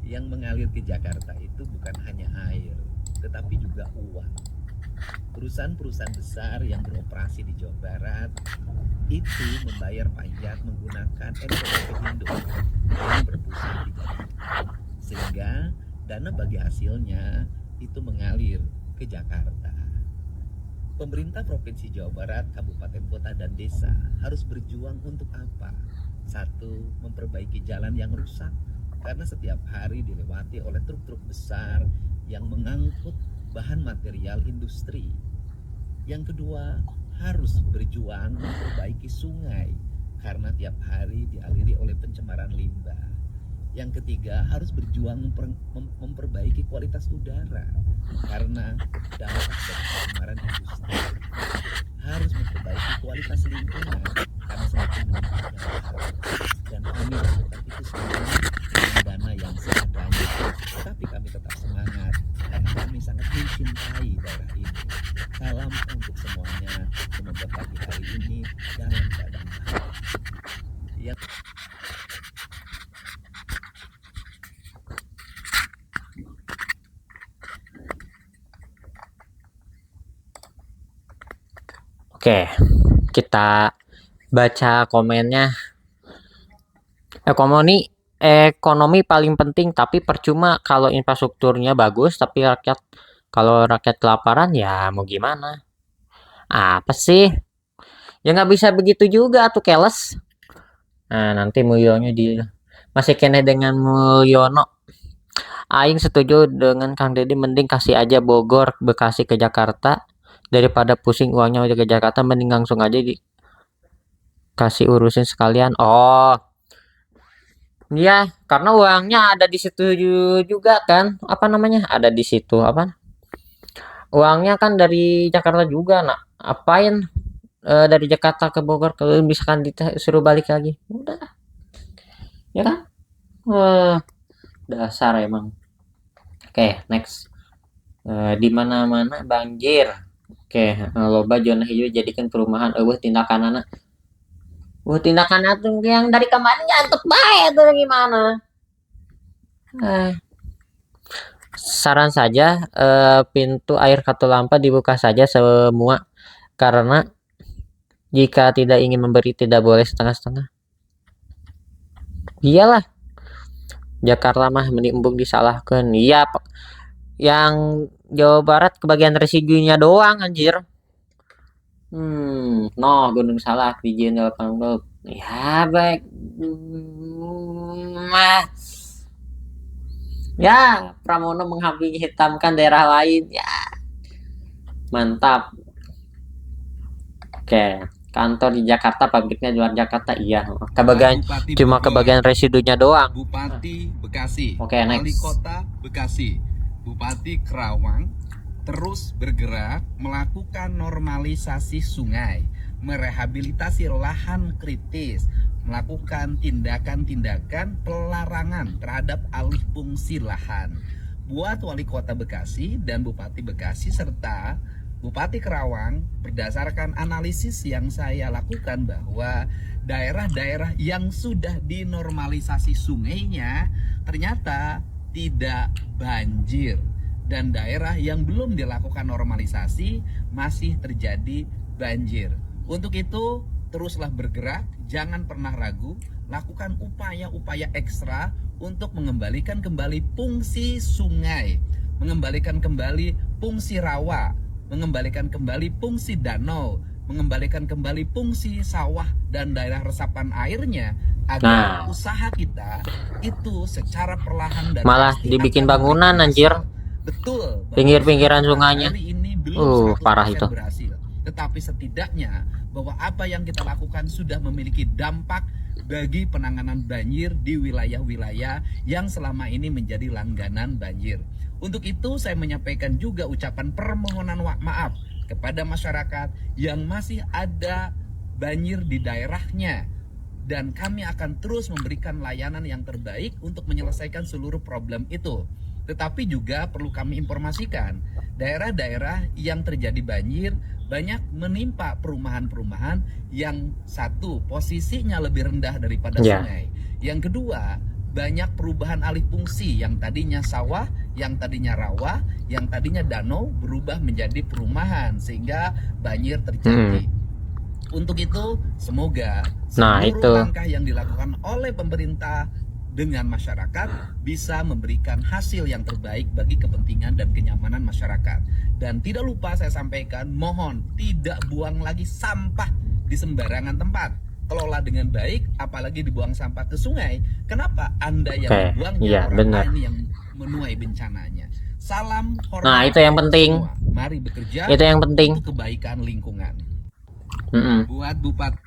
Yang mengalir ke Jakarta itu bukan hanya air, tetapi juga uang. Perusahaan-perusahaan besar yang beroperasi di Jawa Barat itu membayar pajak menggunakan NPWP Indo yang berpusat di Jakarta. Sehingga dana bagi hasilnya itu mengalir ke Jakarta. Pemerintah Provinsi Jawa Barat, kabupaten, kota, dan desa harus berjuang untuk apa? Satu, memperbaiki jalan yang rusak karena setiap hari dilewati oleh truk-truk besar yang mengangkut bahan material industri. Yang kedua, harus berjuang memperbaiki sungai karena tiap hari dialiri oleh pencemaran limbah. Yang ketiga, harus berjuang memperbaiki kualitas udara karena dampak dari pencemaran industri. Harus memperbaiki kualitas lingkungan karena semakin meningkatnya lahar. Dan kami lakukan itu semua dengan dana yang seadanya. Tetapi kami tetap semangat karena kami sangat mencintai daerah ini. Salam untuk semuanya. Semoga pagi hari ini dalam keadaan baik. Yang Oke, kita baca komennya. Ekonomi paling penting, tapi percuma kalau infrastrukturnya bagus, tapi kalau rakyat kelaparan ya mau gimana? Apa sih? Ya nggak bisa begitu juga tuh keles. Nah, nanti Mulyono masih kene dengan Mulyono. Aing setuju dengan Kang Deddy, mending kasih aja Bogor, Bekasi ke Jakarta daripada pusing uangnya ke Jakarta, mending langsung aja dikasih urusin sekalian. Oh, iya, karena uangnya ada di situ juga kan. Apa namanya? Ada di situ apa? Uangnya kan dari Jakarta juga, nak. Apain dari Jakarta ke Bogor kalau misalkan disuruh balik lagi? Udah, ya kan? Wah, dasar emang. Oke, next. Di mana-mana banjir. Oke, loba zona hijau jadikan perumahan. Tindakan anak. Tindakan tuh yang dari kemarin nyantuk baik tuh gimana? Eh, Saran saja, pintu air Katulampa dibuka saja semua, karena jika tidak ingin memberi tidak boleh setengah-setengah. Iyalah, Jakarta mah menimbung disalahkan. Iya, yang Jawa Barat kebagian residunya doang anjir. No, Gunung Salak di Jenderal Panglok. Ya, baik. Ya, Pramono menghampiri hitamkan daerah lain. Ya, mantap. Oke, kantor di Jakarta, pabriknya di luar Jakarta. Iya, cuma kebagian residunya doang. Bupati Bekasi, Oke, Wali next. Kota Bekasi, Bupati Kerawang terus bergerak melakukan normalisasi sungai, merehabilitasi lahan kritis, melakukan tindakan-tindakan pelarangan terhadap alih fungsi lahan. Buat Wali Kota Bekasi dan Bupati Bekasi serta Bupati Kerawang, berdasarkan analisis yang saya lakukan bahwa daerah-daerah yang sudah dinormalisasi sungainya ternyata tidak banjir, dan daerah yang belum dilakukan normalisasi masih terjadi banjir. Untuk itu teruslah bergerak, jangan pernah ragu, lakukan upaya-upaya ekstra untuk mengembalikan kembali fungsi sungai, mengembalikan kembali fungsi rawa, mengembalikan kembali fungsi danau, mengembalikan kembali fungsi sawah dan daerah resapan airnya, agar usaha kita itu secara perlahan dan malah dibikin bangunan anjir. Betul. Pinggir-pinggiran sungainya. Hari ini belum 100% Parah itu. berhasil. Tetapi setidaknya bahwa apa yang kita lakukan sudah memiliki dampak bagi penanganan banjir di wilayah-wilayah yang selama ini menjadi langganan banjir. Untuk itu saya menyampaikan juga ucapan permohonan maaf kepada masyarakat yang masih ada banjir di daerahnya, dan kami akan terus memberikan layanan yang terbaik untuk menyelesaikan seluruh problem itu. Tetapi juga perlu kami informasikan, daerah-daerah yang terjadi banjir banyak menimpa perumahan-perumahan yang satu, posisinya lebih rendah daripada sungai. Yang kedua, banyak perubahan alih fungsi. Yang tadinya sawah, yang tadinya rawa, yang tadinya danau berubah menjadi perumahan sehingga banjir terjadi. Untuk itu semoga seluruh langkah yang dilakukan oleh pemerintah dengan masyarakat bisa memberikan hasil yang terbaik bagi kepentingan dan kenyamanan masyarakat. Dan tidak lupa saya sampaikan, mohon tidak buang lagi sampah di sembarangan tempat. Kelola dengan baik, apalagi dibuang sampah ke sungai. Kenapa? Anda yang membuang, orang lain yang menuai bencananya. Salam hormat. Nah, itu yang penting. Semua. Mari bekerja. Itu yang penting. Untuk kebaikan lingkungan. Buat Bupati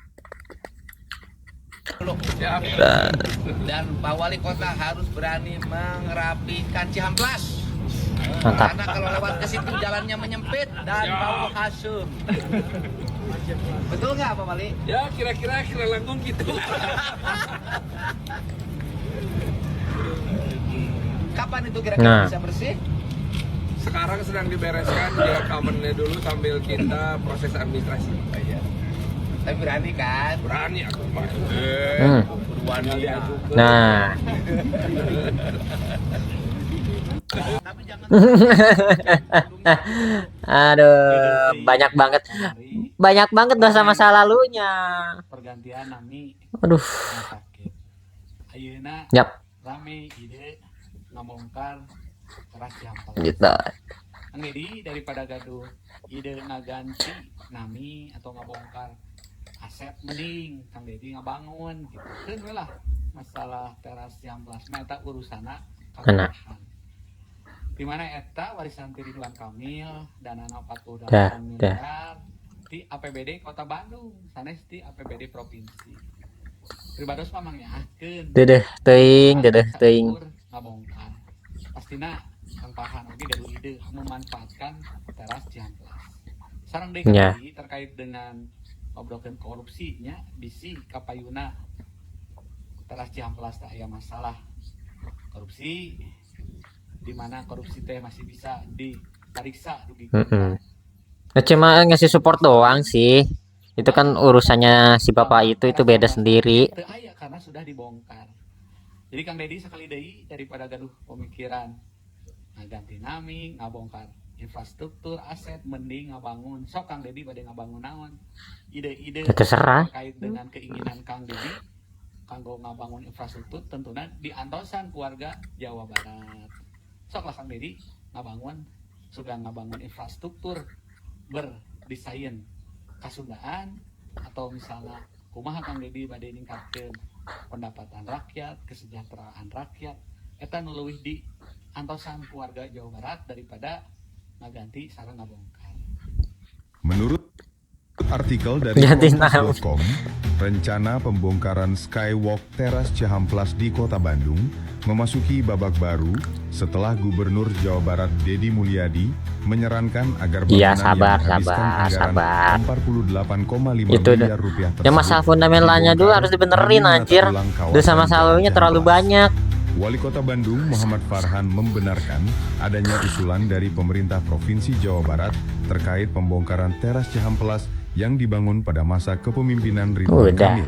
dan Pak Wali Kota harus berani merapikan Cihamplas. Mantap. Karena kalau lewat ke situ jalannya menyempit dan bau hasum. Betul nggak Pak Wali? Ya kira-kira langkung gitu. Kapan itu kira-kira bisa bersih? Sekarang sedang dibereskan dia kamennya dulu sambil kita proses administrasi. Tapi berani kan? Berani aku Pak. Berani juga. Nah. Tapi jangan. Aduh, banyak banget masa lalunya. Pergantian nami. Aduh. Sakit. Ayeuna. Yap. Rame ide ngabongkar teras Cihamplas. Gitu. Ang Dedi daripada gaduh ide ngaganti nami atau ngabongkar aset mending Kang Dedi ngabangun gitu. Kan lah masalah teras Cihamplas mah eta urusana kelurahan. Di mana eta warisan ti Ridwan Kamil danana 48 miliar di APBD Kota Bandung, sanes di APBD provinsi. Pribados mamang nyakeun. Dedeh teuing. Ngabongkar. Pastina Kang Pahan oge dari ide memanfaatkan teras Cihamplas. Sareng deui terkait dengan ngobrolkeun korupsinya bisi kapayuna teras Cihamplas teh aya masalah korupsi di mana korupsi teh masih bisa diperiksa dugikeun. Cuma ngasih support doang sih. Itu kan urusannya si bapak itu beda sendiri. Teu aya karena sudah dibongkar. Jadi Kang Dedi sekali deui daripada gaduh pemikiran ngaganti nami, ngabongkar infrastruktur aset mending ngabangun. Sok Kang Dedi bade ngabangun naon? Ide-ide terkait dengan keinginan Kang Dedi kanggo ngabangun infrastruktur tentunya diantosan keluarga Jawa Barat. Sok lah Kang Dedi ngabangun sudah ngabangun infrastruktur berdesain kasundaan atau misalnya kumaha Kang Dedi bade ningkatkeun pendapatan rakyat, kesejahteraan rakyat eta nu leuwih di antosan keluarga Jawa Barat daripada ngaganti sareng ngabongkar. Menurut artikel dari kompas.com, rencana pembongkaran Skywalk Teras Cihamplas di Kota Bandung memasuki babak baru setelah Gubernur Jawa Barat Deddy Mulyadi menyarankan agar bangunan yang menghabiskan anggaran 48,5 miliar rupiah tersebut. Ya masalah fundamentalnya dulu harus dibenerin anjir. Dosa masalahnya terlalu banyak. Wali Kota Bandung Muhammad Farhan membenarkan adanya usulan dari pemerintah Provinsi Jawa Barat terkait pembongkaran teras Cihamplas yang dibangun pada masa kepemimpinan Ridwan Kamil.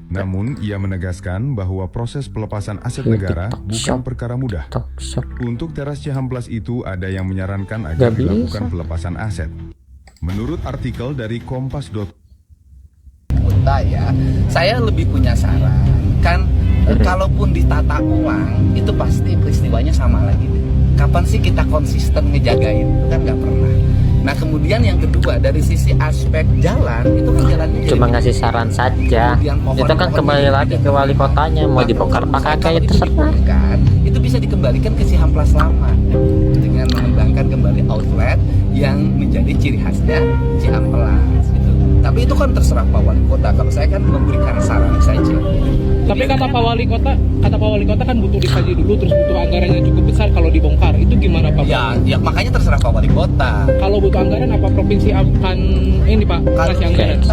Namun, ia menegaskan bahwa proses pelepasan aset negara bukan perkara mudah. Untuk teras Cihamplas itu ada yang menyarankan agar dilakukan pelepasan aset. Menurut artikel dari kompas.com, ya, saya lebih punya saran. Kan kalaupun ditata ulang itu pasti peristiwanya sama lagi. Kapan sih kita konsisten ngejagain? Itu kan nggak pernah. Nah kemudian yang kedua dari sisi aspek jalan itu kan jalannya cuma ngasih saran saja. Itu kan kembali lagi ke wali kotanya mau dibongkar pakai itu terserah. Itu bisa dikembalikan ke Cihamplas lama dengan mengembangkan kembali outlet yang menjadi ciri khasnya Cihamplas. Gitu. Tapi itu kan terserah Pak Wali Kota. Kalau saya kan memberikan saran saja. Tapi kata Pak Wali Kota kan butuh dikaji dulu, terus butuh anggaran yang cukup besar kalau dibongkar. Itu gimana Pak? Ya makanya terserah Pak Wali Kota. Kalau butuh anggaran apa provinsi akan ini Pak kasih anggaran?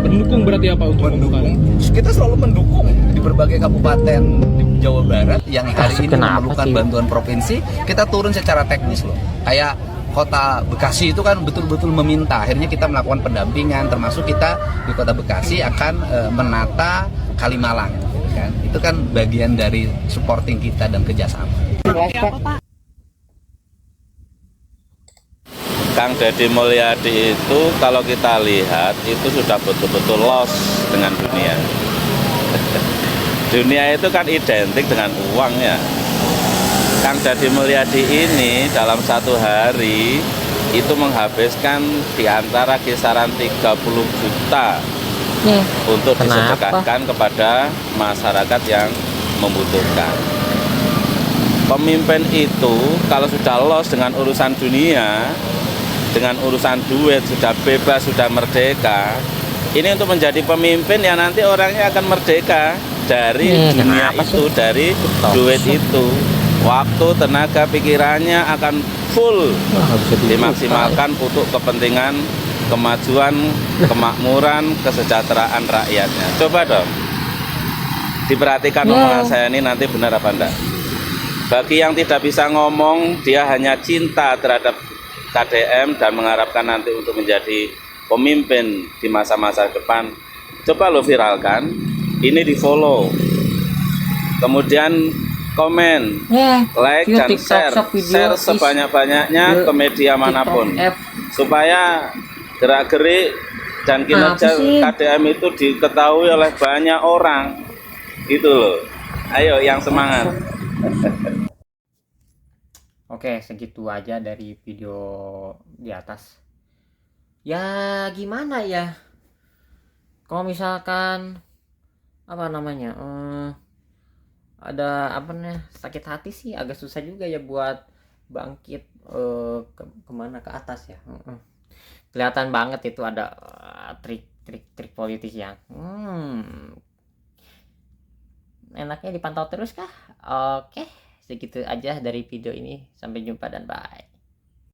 Mendukung berarti apa untuk mendukung? Kita selalu mendukung di berbagai kabupaten di Jawa Barat yang hari ini memerlukan bantuan provinsi. Kita turun secara teknis loh. Kayak Kota Bekasi itu kan betul-betul meminta. Akhirnya kita melakukan pendampingan, termasuk kita di Kota Bekasi akan menata Kalimalang. kan? Itu kan bagian dari supporting kita dan kerjasama. Kang Deddy Mulyadi itu kalau kita lihat itu sudah betul-betul lost dengan dunia. Dunia itu kan identik dengan uang ya. Kang Deddy Mulyadi ini dalam satu hari itu menghabiskan di antara kisaran 30 juta untuk disedekahkan kepada masyarakat yang membutuhkan. Pemimpin itu kalau sudah lost dengan urusan dunia, dengan urusan duit, sudah bebas, sudah merdeka, ini untuk menjadi pemimpin yang nanti orangnya akan merdeka dari dunia itu, dari duit itu. Waktu, tenaga, pikirannya akan full dimaksimalkan untuk kepentingan kemajuan, kemakmuran, kesejahteraan rakyatnya. Coba dong diperhatikan omongan saya ini nanti benar apa enggak. Bagi yang tidak bisa ngomong, dia hanya cinta terhadap KDM dan mengharapkan nanti untuk menjadi pemimpin di masa-masa depan. Coba lo viralkan, ini di follow, kemudian komen, like dan share sebanyak-banyaknya ke media manapun, supaya gerak-gerik dan kinerja KDM itu diketahui oleh banyak orang. Gitu loh. Ayo yang semangat. Oke, segitu aja dari video di atas. Ya gimana ya, kalau misalkan apa namanya ada apa namanya sakit hati sih, agak susah juga ya buat bangkit kemana ke atas ya. Kelihatan banget itu ada trik politis yang enaknya dipantau terus kah. Oke, segitu aja dari video ini, sampai jumpa dan bye.